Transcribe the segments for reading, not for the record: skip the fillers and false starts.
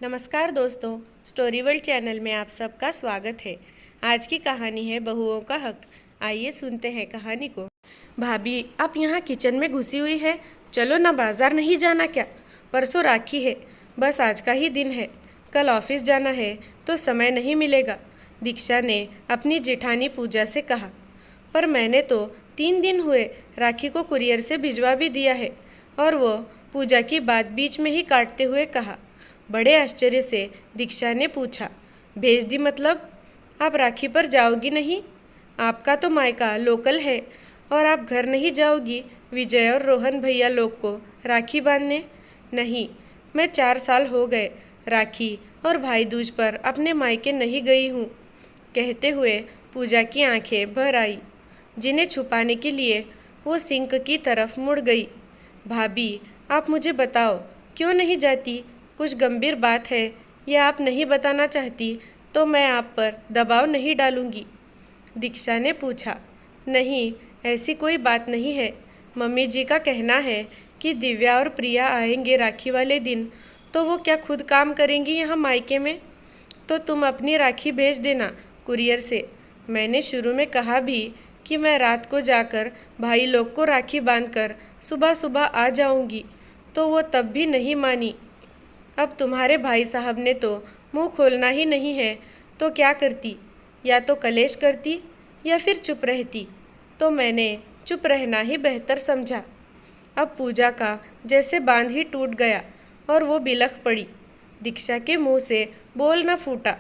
नमस्कार दोस्तों, story world channel में आप सबका स्वागत है। आज की कहानी है बहुओं का हक। आइए सुनते हैं कहानी को। भाभी, आप यहाँ किचन में घुसी हुई है। चलो ना, बाजार नहीं जाना क्या? परसों राखी है, बस आज का ही दिन है। कल ऑफिस जाना है तो समय नहीं मिलेगा, दीक्षा ने अपनी जेठानी पूजा से कहा। पर मैंने तो 3 दिन हुए राखी को कुरियर से भिजवा भी दिया है। और वो पूजा की बात बीच में ही काटते हुए कहा। बड़े आश्चर्य से दीक्षा ने पूछा, भेज दी मतलब? आप राखी पर जाओगी नहीं? आपका तो मायका लोकल है और आप घर नहीं जाओगी विजय और रोहन भैया लोग को राखी बांधने? नहीं, मैं 4 साल हो गए राखी और भाई दूज पर अपने मायके नहीं गई हूँ। कहते हुए पूजा की आंखें भर आई, जिन्हें छुपाने के लिए वो सिंक की तरफ मुड़ गई। भाभी, आप मुझे बताओ, क्यों नहीं जाती? कुछ गंभीर बात है या आप नहीं बताना चाहती तो मैं आप पर दबाव नहीं डालूंगी, दीक्षा ने पूछा। नहीं, ऐसी कोई बात नहीं है। मम्मी जी का कहना है कि दिव्या और प्रिया आएंगे राखी वाले दिन, तो वो क्या खुद काम करेंगी यहाँ मायके में? तो तुम अपनी राखी भेज देना कुरियर से। मैंने शुरू में कहा भी कि मैं रात को जाकर भाई लोग को राखी बांधकर सुबह सुबह आ जाऊंगी, तो वो तब भी नहीं मानी। अब तुम्हारे भाई साहब ने तो मुंह खोलना ही नहीं है, तो क्या करती? या तो कलेश करती या फिर चुप रहती। तो मैंने चुप रहना ही बेहतर समझा। अब पूजा का जैसे बांध ही टूट गया और वो बिलख पड़ी। दीक्षा के मुंह से बोल न फूटा,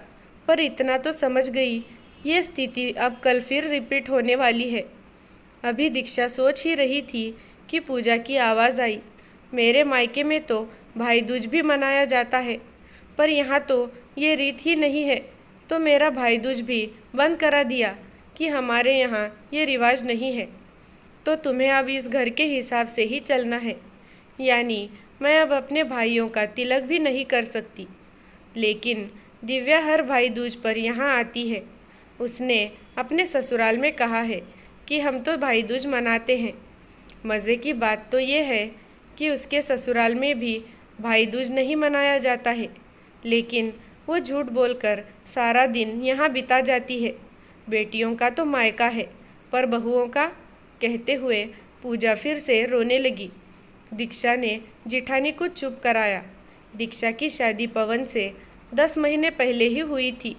पर इतना तो समझ गई, ये स्थिति अब कल फिर रिपीट होने वाली है। अभी दीक्षा सोच ही रही थी कि पूजा की आवाज़ आई। मेरे मायके में तो भाई दूज भी मनाया जाता है, पर यहाँ तो ये रीत ही नहीं है, तो मेरा भाई दूज भी बंद करा दिया कि हमारे यहाँ ये रिवाज नहीं है। तो तुम्हें अब इस घर के हिसाब से ही चलना है, यानी मैं अब अपने भाइयों का तिलक भी नहीं कर सकती। लेकिन दिव्या हर भाई दूज पर यहाँ आती है। उसने अपने ससुराल में कहा है कि हम तो भाई दूज मनाते हैं। मज़े की बात तो ये है कि उसके ससुराल में भी भाई दूज नहीं मनाया जाता है, लेकिन वो झूठ बोलकर सारा दिन यहाँ बिता जाती है। बेटियों का तो मायका है, पर बहुओं का? कहते हुए पूजा फिर से रोने लगी। दीक्षा ने जिठानी को चुप कराया। दीक्षा की शादी पवन से 10 महीने पहले ही हुई थी,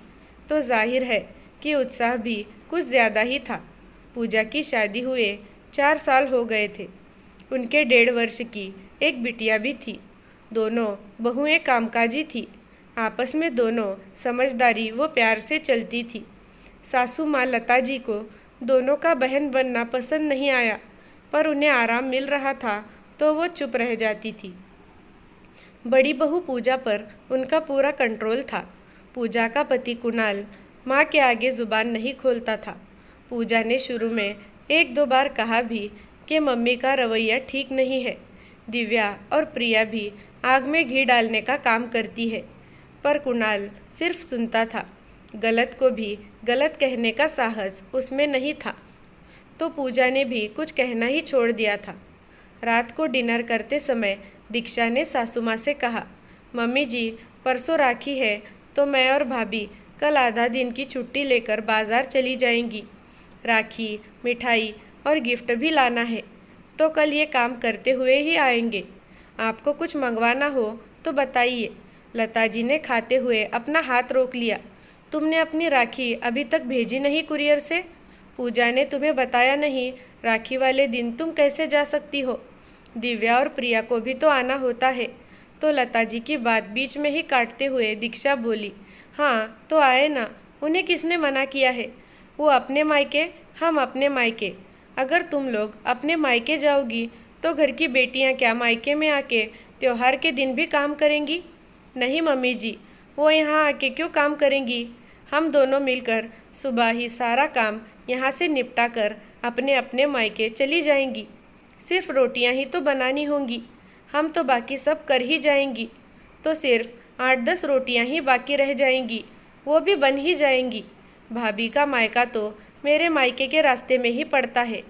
तो जाहिर है कि उत्साह भी कुछ ज़्यादा ही था। पूजा की शादी हुए 4 साल हो गए थे। उनके 1.5 वर्ष की एक बिटिया भी थी। दोनों बहुएं कामकाजी थी। आपस में दोनों समझदारी व प्यार से चलती थी। सासू माँ लता जी को दोनों का बहन बनना पसंद नहीं आया, पर उन्हें आराम मिल रहा था तो वो चुप रह जाती थी। बड़ी बहू पूजा पर उनका पूरा कंट्रोल था। पूजा का पति कुणाल माँ के आगे ज़ुबान नहीं खोलता था। पूजा ने शुरू में 1-2 बार कहा भी कि मम्मी का रवैया ठीक नहीं है। दिव्या और प्रिया भी आग में घी डालने का काम करती है, पर कुणाल सिर्फ सुनता था। गलत को भी गलत कहने का साहस उसमें नहीं था, तो पूजा ने भी कुछ कहना ही छोड़ दिया था। रात को डिनर करते समय दीक्षा ने सासू माँ से कहा, मम्मी जी, परसों राखी है तो मैं और भाभी कल आधा दिन की छुट्टी लेकर बाज़ार चली जाएंगी। राखी, मिठाई और गिफ्ट भी लाना है, तो कल ये काम करते हुए ही आएंगे। आपको कुछ मंगवाना हो तो बताइए। लता जी ने खाते हुए अपना हाथ रोक लिया। तुमने अपनी राखी अभी तक भेजी नहीं कुरियर से? पूजा ने तुम्हें बताया नहीं राखी वाले दिन तुम कैसे जा सकती हो? दिव्या और प्रिया को भी तो आना होता है। तो लता जी की बात बीच में ही काटते हुए दीक्षा बोली, हाँ तो आए ना, उन्हें किसने मना किया है? वो अपने मायके, हम अपने मायके। अगर तुम लोग अपने मायके जाओगी तो घर की बेटियां क्या मायके में आके त्योहार के दिन भी काम करेंगी? नहीं मम्मी जी, वो यहाँ आके क्यों काम करेंगी? हम दोनों मिलकर सुबह ही सारा काम यहाँ से निपटा कर अपने अपने मायके चली जाएंगी। सिर्फ रोटियाँ ही तो बनानी होंगी, हम तो बाकी सब कर ही जाएंगी। तो सिर्फ 8-10 रोटियाँ ही बाकी रह जाएंगी, वो भी बन ही जाएंगी। भाभी का मायका तो मेरे मायके के रास्ते में ही पड़ता है,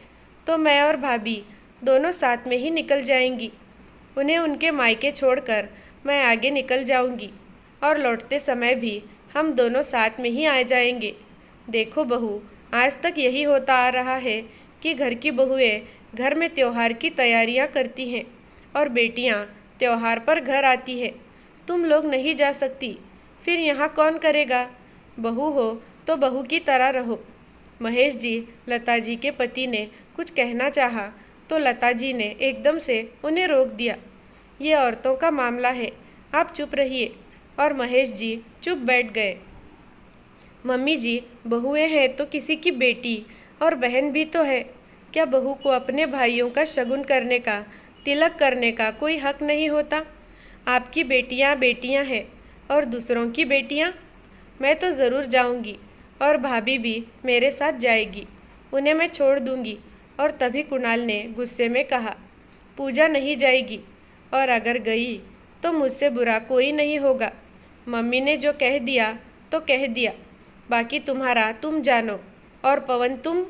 तो मैं और भाभी दोनों साथ में ही निकल जाएंगी। उन्हें उनके मायके छोड़कर मैं आगे निकल जाऊंगी। और लौटते समय भी हम दोनों साथ में ही आ जाएंगे। देखो बहू, आज तक यही होता आ रहा है कि घर की बहुएं घर में त्योहार की तैयारियां करती हैं और बेटियां त्योहार पर घर आती है। तुम लोग नहीं जा सकती, फिर यहाँ कौन करेगा? बहू हो तो बहू की तरह रहो। महेश जी, लता जी के पति ने कुछ कहना चाहा तो लता जी ने एकदम से उन्हें रोक दिया। ये औरतों का मामला है, आप चुप रहिए। और महेश जी चुप बैठ गए। मम्मी जी, बहुएं हैं तो किसी की बेटी और बहन भी तो है। क्या बहू को अपने भाइयों का शगुन करने का, तिलक करने का कोई हक नहीं होता? आपकी बेटियां बेटियां हैं और दूसरों की बेटियां? मैं तो ज़रूर जाऊंगी और भाभी भी मेरे साथ जाएगी। उन्हें मैं छोड़ दूंगी। और तभी कुणाल ने गुस्से में कहा, पूजा नहीं जाएगी, और अगर गई तो मुझसे बुरा कोई नहीं होगा। मम्मी ने जो कह दिया तो कह दिया, बाकी तुम्हारा तुम जानो। और पवन तुम?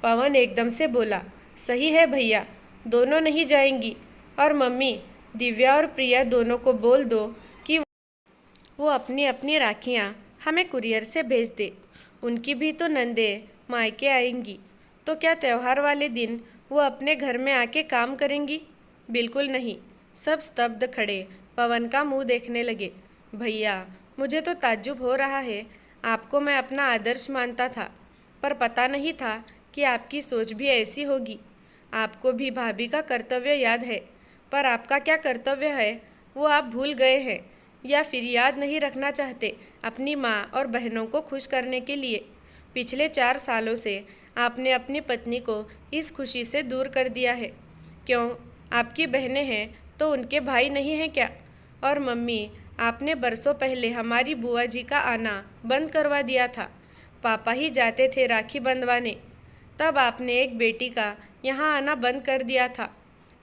पवन एकदम से बोला, सही है भैया, दोनों नहीं जाएंगी। और मम्मी, दिव्या और प्रिया दोनों को बोल दो कि वो अपनी अपनी राखियाँ हमें कुरियर से भेज दे। उनकी भी तो नंदें मायके आएंगी, तो क्या त्यौहार वाले दिन वो अपने घर में आके काम करेंगी? बिल्कुल नहीं। सब स्तब्ध खड़े पवन का मुंह देखने लगे। भैया, मुझे तो ताज्जुब हो रहा है। आपको मैं अपना आदर्श मानता था, पर पता नहीं था कि आपकी सोच भी ऐसी होगी। आपको भी भाभी का कर्तव्य याद है, पर आपका क्या कर्तव्य है वो आप भूल गए हैं, या फिर याद नहीं रखना चाहते अपनी माँ और बहनों को खुश करने के लिए। पिछले 4 सालों से आपने अपनी पत्नी को इस खुशी से दूर कर दिया है। क्यों, आपकी बहनें हैं तो उनके भाई नहीं हैं क्या? और मम्मी, आपने बरसों पहले हमारी बुआ जी का आना बंद करवा दिया था। पापा ही जाते थे राखी बंधवाने, तब आपने एक बेटी का यहाँ आना बंद कर दिया था।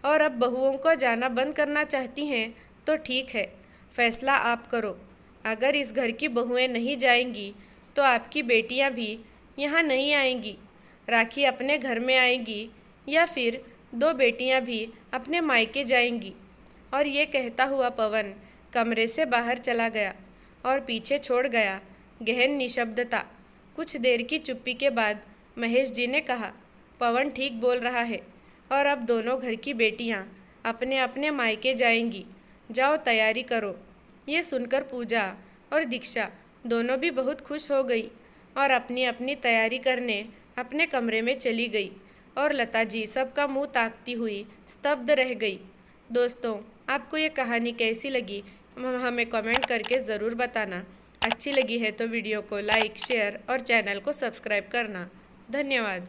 और अब बहुओं को जाना बंद करना चाहती हैं तो ठीक है, फैसला आप करो। अगर इस घर की बहुएं नहीं जाएंगी तो आपकी बेटियां भी यहाँ नहीं आएंगी। राखी अपने घर में आएगी या फिर 2 बेटियां भी अपने मायके जाएंगी। और ये कहता हुआ पवन कमरे से बाहर चला गया और पीछे छोड़ गया गहन निशब्दता। कुछ देर की चुप्पी के बाद महेश जी ने कहा, पवन ठीक बोल रहा है, और अब दोनों घर की बेटियां अपने अपने मायके जाएंगी। जाओ तैयारी करो। ये सुनकर पूजा और दीक्षा दोनों भी बहुत खुश हो गई और अपनी अपनी तैयारी करने अपने कमरे में चली गई। और लता जी सबका मुंह ताकती हुई स्तब्ध रह गई। दोस्तों, आपको ये कहानी कैसी लगी हमें कमेंट करके ज़रूर बताना। अच्छी लगी है तो वीडियो को लाइक, शेयर और चैनल को सब्सक्राइब करना। धन्यवाद।